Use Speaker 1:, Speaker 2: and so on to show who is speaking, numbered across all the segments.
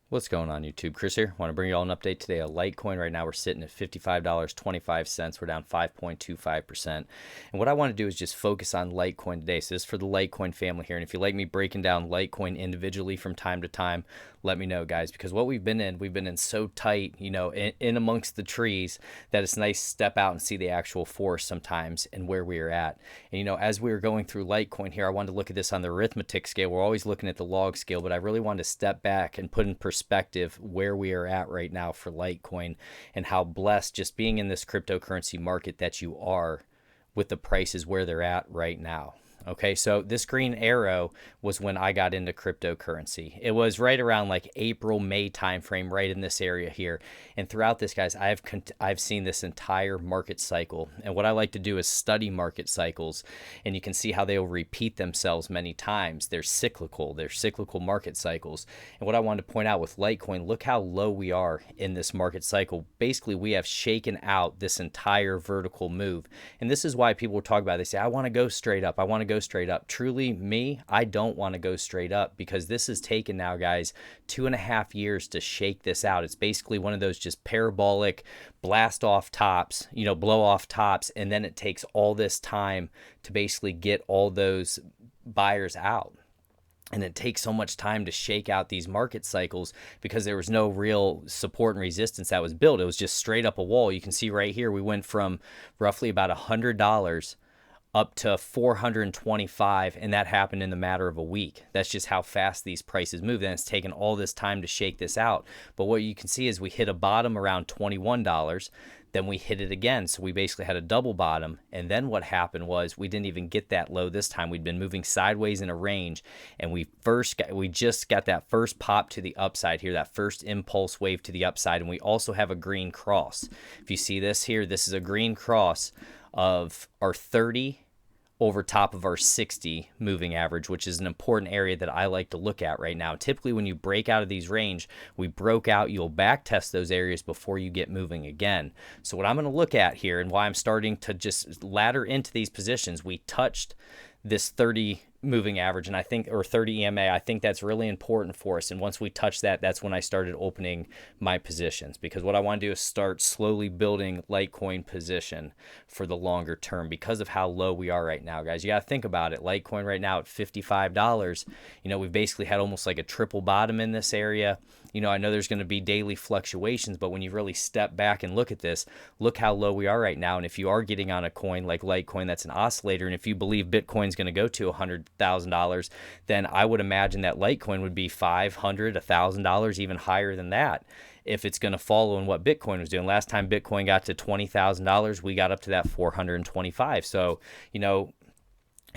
Speaker 1: What's going on, YouTube? Chris here. Want to bring you all an update today of Litecoin. Right now we're sitting at $55.25. We're down 5.25%. And what I want to do is just focus on Litecoin today. So this is for the Litecoin family here. And if you like me breaking down Litecoin individually from time to time, let me know, guys, because what we've been in so tight, in amongst the trees, that it's nice to step out and see the actual forest sometimes and where we are at. And, as we were going through Litecoin here, I wanted to look at this on the arithmetic scale. We're always looking at the log scale, but I really wanted to step back and put in perspective where we are at right now for Litecoin and how blessed just being in this cryptocurrency market that you are with the prices where they're at right now. Okay, so this green arrow was when I got into cryptocurrency. It was right around like April, May timeframe, right in this area here. And throughout this, guys, I've seen this entire market cycle. And what I like to do is study market cycles, and you can see how they will repeat themselves many times. They're cyclical market cycles. And what I wanted to point out with Litecoin, look how low we are in this market cycle. Basically, we have shaken out this entire vertical move. And this is why people talk about it. They say, I want to go straight up. I want to go straight up. Truly, me, I don't want to go straight up, because this has taken now, guys, 2.5 years to shake this out. It's basically one of those just parabolic blast off tops, blow off tops, and then it takes all this time to basically get all those buyers out. And it takes so much time to shake out these market cycles because there was no real support and resistance that was built. It was just straight up a wall. You can see right here, we went from roughly about $100 up to 425, and that happened in the matter of a week. That's just how fast these prices move. And it's taken all this time to shake this out. But what you can see is we hit a bottom around $21. Then we hit it again. So we basically had a double bottom. And then what happened was we didn't even get that low this time. We'd been moving sideways in a range, and we just got that first pop to the upside here, that first impulse wave to the upside. And we also have a green cross. If you see this here, this is a green cross of our 30 over top of our 60 moving average, which is an important area that I like to look at right now. Typically, when you break out of these range, we broke out, you'll back test those areas before you get moving again. So what I'm going to look at here, and why I'm starting to just ladder into these positions, we touched this 30 moving average, and I think, or 30 EMA, I think that's really important for us. And once we touch that, that's when I started opening my positions, because what I want to do is start slowly building Litecoin position for the longer term because of how low we are right now, guys. You got to think about it. Litecoin right now at $55, we've basically had almost like a triple bottom in this area. I know there's going to be daily fluctuations, but when you really step back and look at this, look how low we are right now. And if you are getting on a coin like Litecoin that's an oscillator, and if you believe Bitcoin's going to go to $100,000, then I would imagine that Litecoin would be $500, $1,000, even higher than that, if it's going to follow in what Bitcoin was doing. Last time Bitcoin got to $20,000, we got up to that 425. So,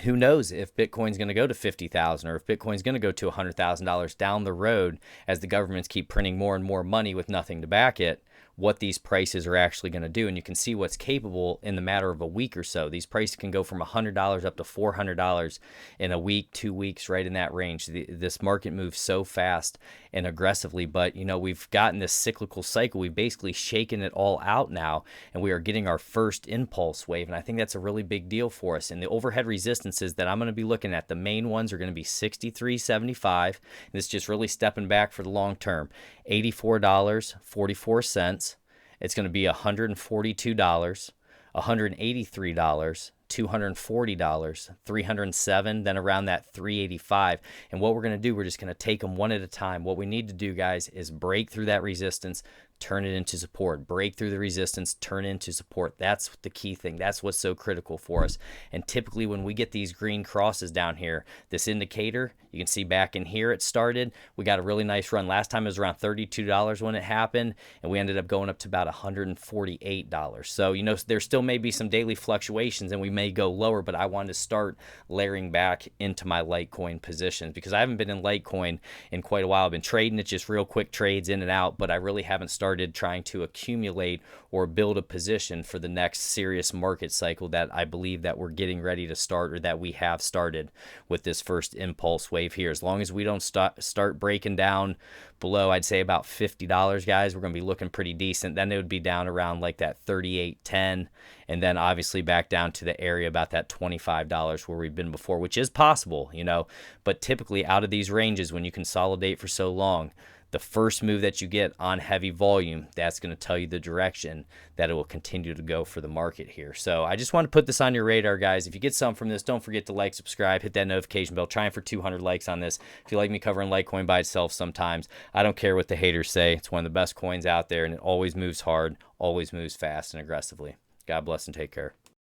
Speaker 1: who knows if Bitcoin's going to go to 50,000 or if Bitcoin's going to go to $100,000 down the road as the governments keep printing more and more money with nothing to back it, what these prices are actually going to do. And you can see what's capable in the matter of a week or so. These prices can go from $100 up to $400 in a week, 2 weeks, right in that range. This market moves so fast and aggressively, but we've gotten this cyclical cycle. We've basically shaken it all out now, and we are getting our first impulse wave. And I think that's a really big deal for us. And the overhead resistances that I'm going to be looking at, the main ones are going to be 63.75. This is just really stepping back for the long term. $84.44. It's going to be $142, $183, $240, $307, then around that $385. And what we're going to do, we're just going to take them one at a time. What we need to do, guys, is break through that resistance, turn it into support. Break through the resistance, turn it into support. That's the key thing. That's what's so critical for us. And typically when we get these green crosses down here, this indicator, you can see back in here it started. We got a really nice run. Last time it was around $32 when it happened, and we ended up going up to about $148. So, there still may be some daily fluctuations and we may go lower, but I wanted to start layering back into my Litecoin positions because I haven't been in Litecoin in quite a while. I've been trading it, just real quick trades in and out, but I really haven't started trying to accumulate or build a position for the next serious market cycle that I believe that we're getting ready to start, or that we have started with this first impulse wave here. As long as we don't start breaking down below, I'd say about $50, guys, we're going to be looking pretty decent. Then it would be down around like that 38.10, and then obviously back down to the area about that $25 where we've been before, which is possible, but typically out of these ranges, when you consolidate for so long, The first move that you get on heavy volume, that's going to tell you the direction that it will continue to go for the market here. So I just want to put this on your radar, guys. If you get something from this, don't forget to like, subscribe, hit that notification bell. Trying for 200 likes on this. If you like me covering Litecoin by itself sometimes, I don't care what the haters say. It's one of the best coins out there, and it always moves hard, always moves fast and aggressively. God bless and take care.